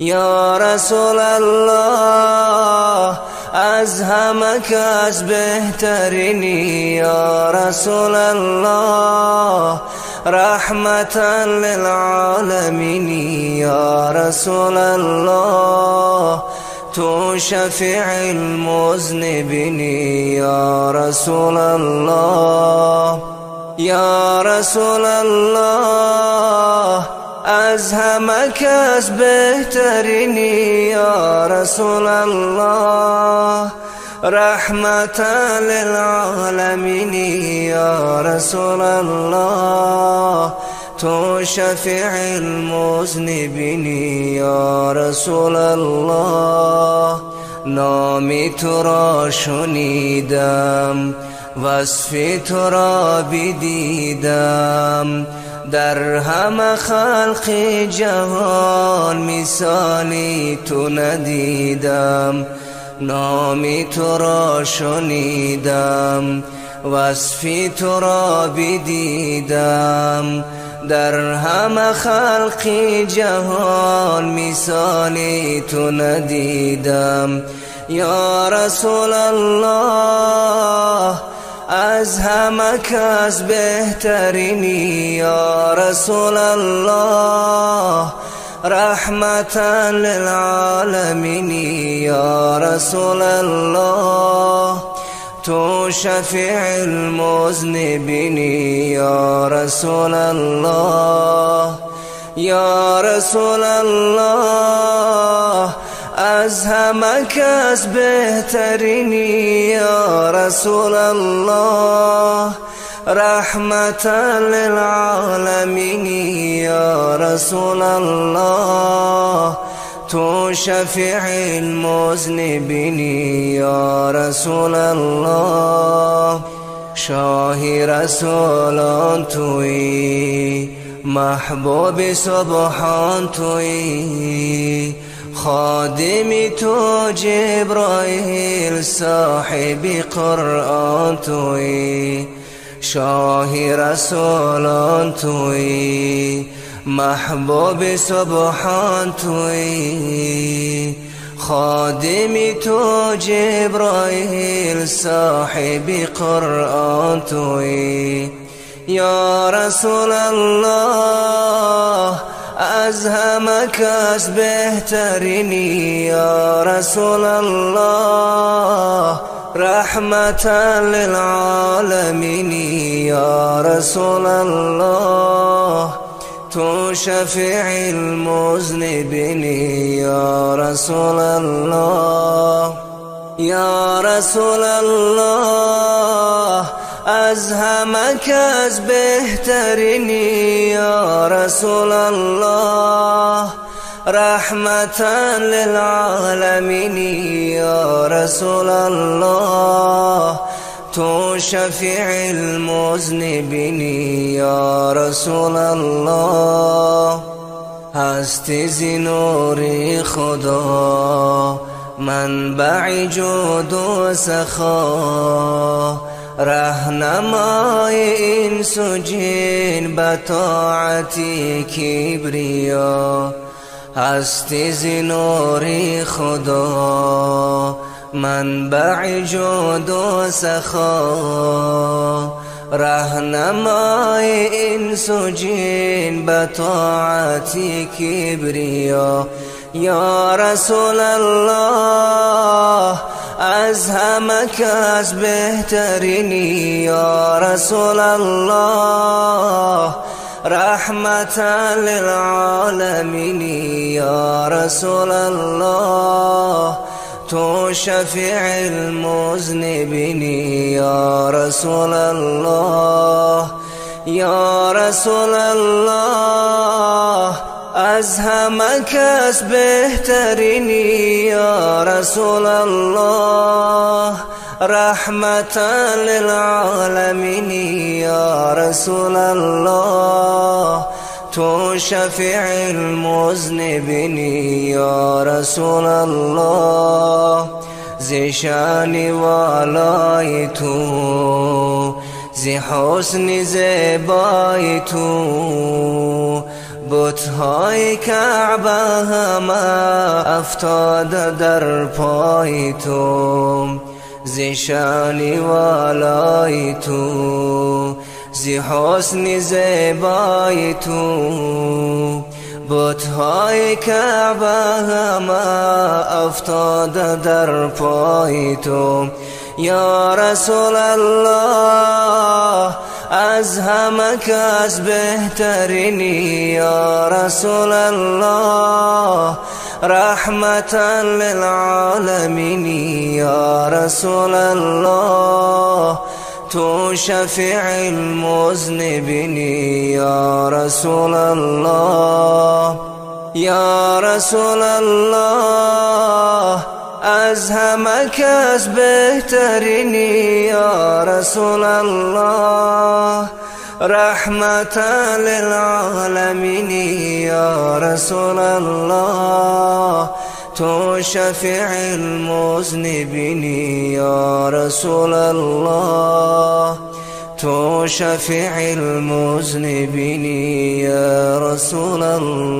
یا رسول الله از همه کس بهترینی، یا رسول الله رحمتا للعالمین، یا رسول الله تو شفیع المذنبین، یا رسول الله یا رسول الله از همه کس بهترینی، یا رسول الله رحمتا للعالمین، یا رسول الله تو شفیع المذنبین، یا رسول الله نامی تو را شنیدم، وصف تو را بدیدم، در همه خلق جهان مثالی تو ندیدم. نامی تو را شنیدم، وصف تو را بدیدم، در همه خلق جهان مثالی تو ندیدم. یا رسول الله از همه کس بهترینی، یا رسول الله رحمتا للعالمین، یا رسول الله تو شفیع المذنبین، یا رسول الله یا رسول الله از همه کس بهترینی، یا رسول الله رحمتا للعالمین، یا رسول الله تو شفیع المذنبین، یا رسول الله شاه رسولان تویی، محبوب سبحان تویی، خادم تو جبرائیل، صاحب قرآن تویی، شاه رسولان تویی، محبوب سبحان تویی، خادم تو جبرائیل، صاحب قرآن تویی. یا رسول الله از همه کس بهترینی، یا رسول الله رحمتا للعالمین، یا رسول الله تو شفیع المذنبین، یا رسول الله یا رسول الله از همه کس بهترینی، یا رسول الله رحمتا للعالمین، یا رسول الله تو شفیع المذنبین، یا رسول الله هستی زنوری خدا، منبع جود و سخا، رهنمای انس و جن به طاعتی کبریا. هستی زنوری خدا، منبع جود و سخا، رهنمای انس و جن به طاعتی کبریا. یا رسول الله از همه کس بهترینی، یا رسول الله رحمتا للعالمین، یا رسول الله تو شفیع المذنبین، یا رسول الله یا رسول الله از همه کس بهترینی، یا رسول الله رحمتا للعالمین، یا رسول الله تو شفیع المذنبین، یا رسول الله ز شان والای تو، ز حسن زیبای تو، بت‌های کعبه همه افتاده در پای تو، زی شانی والای تو، زی حسن زیبای تو. بت‌های کعبه همه افتاده در پای تو، یا رسول الله از همه کس بهترینی، یا رسول الله رحمتا للعالمین، یا رسول الله تو شفیع المذنبین، یا رسول الله، یا رسول الله از همه کس بهترینی، یا رسول الله رحمتا للعالمین، یا رسول الله تو شفیع المذنبین، یا رسول الله تو شفیع المذنبین، یا رسول الله.